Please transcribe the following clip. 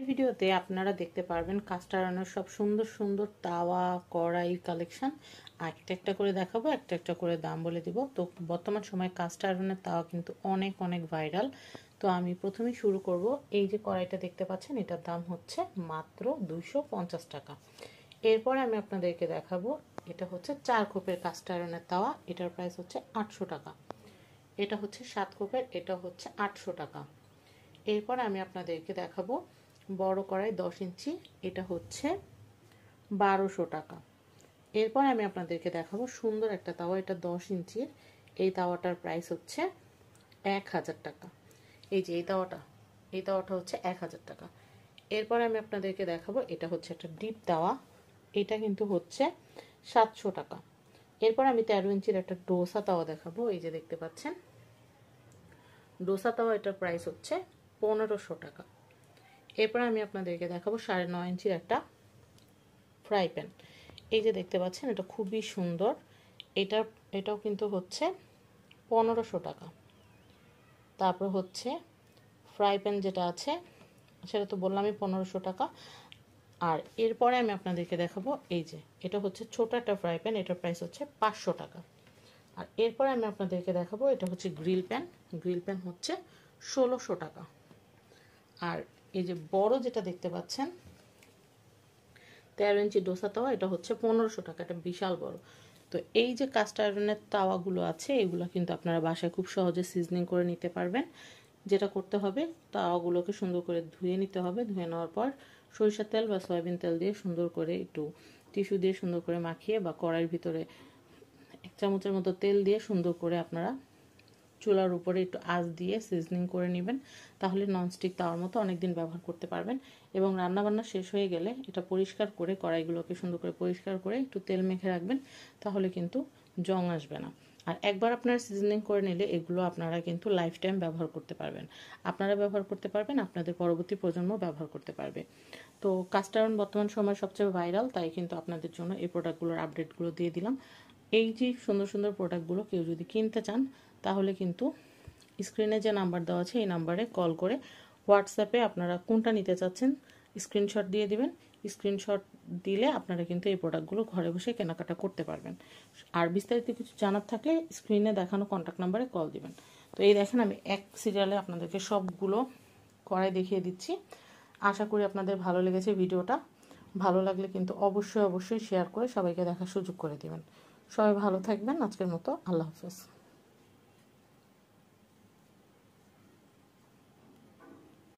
ভিডিওতে আপনারা দেখতে পারবেন কাস্ট আয়রনের সব সুন্দর সুন্দর তাওয়া কড়াই কালেকশন। একটা একটা করে দেখাবো, একটা একটা করে দাম বলে দিব। তো বর্তমান সময়ে কাস্ট আয়রনের তাওয়া কিন্তু অনেক অনেক ভাইরাল। তো আমি প্রথমেই শুরু করব। এই যে কড়াইটা দেখতে পাচ্ছেন, এটার দাম হচ্ছে মাত্র 250 টাকা। এরপরে আমি আপনাদেরকে দেখাবো, এটা হচ্ছে 4 খোপের কাস্ট আয়রনের তাওয়া, এটার প্রাইস হচ্ছে 800 টাকা। এটা হচ্ছে 7 খোপের, এটা হচ্ছে 800 টাকা। এরপর আমি আপনাদেরকে দেখাবো বড় কড়াই 10 ইঞ্চি, এটা হচ্ছে 1200 টাকা। এরপর আমি আপনাদেরকে দেখাবো সুন্দর একটা তাওয়া, এটা 10 ইঞ্চির, এই তাওয়াটার প্রাইস হচ্ছে 1000 টাকা। এই যে এই তাওয়াটা হচ্ছে 1000 টাকা। এরপর আমি আপনাদেরকে দেখাবো, এটা হচ্ছে একটা ডিপ তাওয়া, এটা কিন্তু হচ্ছে 700 টাকা। এরপর আমি 13 ইঞ্চির একটা ডোসা তাওয়া দেখাবো, এই যে দেখতে পাচ্ছেন ডোসা তাওয়া, এটার প্রাইস হচ্ছে 1500 টাকা। এরপর আমি আপনাদেরকে দেখাবো 9.5 ইঞ্চির একটা ফ্রাই প্যান, এই যে দেখতে পাচ্ছেন, এটা খুবই সুন্দর, এটাও কিন্তু হচ্ছে 1500 টাকা। তারপর হচ্ছে ফ্রাই প্যান যেটা আছে সেটা তো বললামই 1500 টাকা। আর এরপরে আমি আপনাদেরকে দেখাবো, এই যে এটা হচ্ছে ছোট একটা ফ্রাই প্যান, এটার প্রাইস হচ্ছে 500 টাকা। আর এরপরে আমি আপনাদেরকে দেখাবো, এটা হচ্ছে গ্রিল প্যান হচ্ছে 1600 টাকা। আর এই যে বড় যেটা দেখতে পাচ্ছেন 13 ইঞ্চি ডোসা তাওয়া, এটা হচ্ছে 1500 টাকা, এটা বিশাল বড়। তো এই যে কাস্ট আয়রনের তাওয়াগুলো আছে, এগুলো কিন্তু আপনারা বাসায় খুব সহজে সিজনিং করে নিতে পারবেন। যেটা করতে হবে, তাওয়াগুলোকে সুন্দর করে ধুয়ে নিতে হবে। ধুয়ে নেওয়ার পর সরিষার তেল বা সয়াবিন তেল দিয়ে সুন্দর করে একটু টিস্যু দিয়ে সুন্দর করে মাখিয়ে, বা কড়াইয়ের ভিতরে 1 চামচের মতো তেল দিয়ে সুন্দর করে আপনারা চুলার উপরে একটু আঁচ দিয়ে সিজনিং করে নেবেন। তাহলে ননস্টিক তাওয়ার মতো অনেকদিন ব্যবহার করতে পারবেন। এবং রান্নাবান্না শেষ হয়ে গেলে এটা পরিষ্কার করে, কড়াইগুলোকে সুন্দর করে পরিষ্কার করে একটু তেল মেখে রাখবেন, তাহলে কিন্তু জং আসবে না। আর একবার আপনারা সিজনিং করে নিলে এগুলো আপনারা কিন্তু লাইফ টাইম ব্যবহার করতে পারবেন। আপনারা ব্যবহার করতে পারবেন, আপনাদের পরবর্তী প্রজন্ম ব্যবহার করতে পারবে। তো কাস্ট আয়রন বর্তমান সময়ে সবচেয়ে ভাইরাল, তাই কিন্তু আপনাদের জন্য এই প্রোডাক্টগুলোর আপডেটগুলো দিয়ে দিলাম। এই যে সুন্দর সুন্দর প্রোডাক্টগুলো কেউ যদি কিনতে চান, তাহলে কিন্তু স্ক্রিনে যে নাম্বার দেওয়া আছে এই নাম্বারে কল করে হোয়াটসঅ্যাপে আপনারা কোনটা নিতে চাচ্ছেন স্ক্রিনশট দিয়ে দিবেন। স্ক্রিনশট দিলে আপনারা কিন্তু এই প্রোডাক্টগুলো ঘরে বসে কেনাকাটা করতে পারবেন। আর বিস্তারিত কিছু জানার থাকলে স্ক্রিনে দেখানো কন্ট্যাক্ট নাম্বারে কল দিবেন। তো এই দেখেন, আমি এক সিরিয়ালে আপনাদেরকে সবগুলো কড়াই দেখিয়ে দিচ্ছি। আশা করি আপনাদের ভালো লেগেছে ভিডিওটা। ভালো লাগলে কিন্তু অবশ্যই শেয়ার করে সবাইকে দেখার সুযোগ করে দিবেন। সবাই ভালো থাকবেন। আজকের মতো আল্লাহ হাফেজ।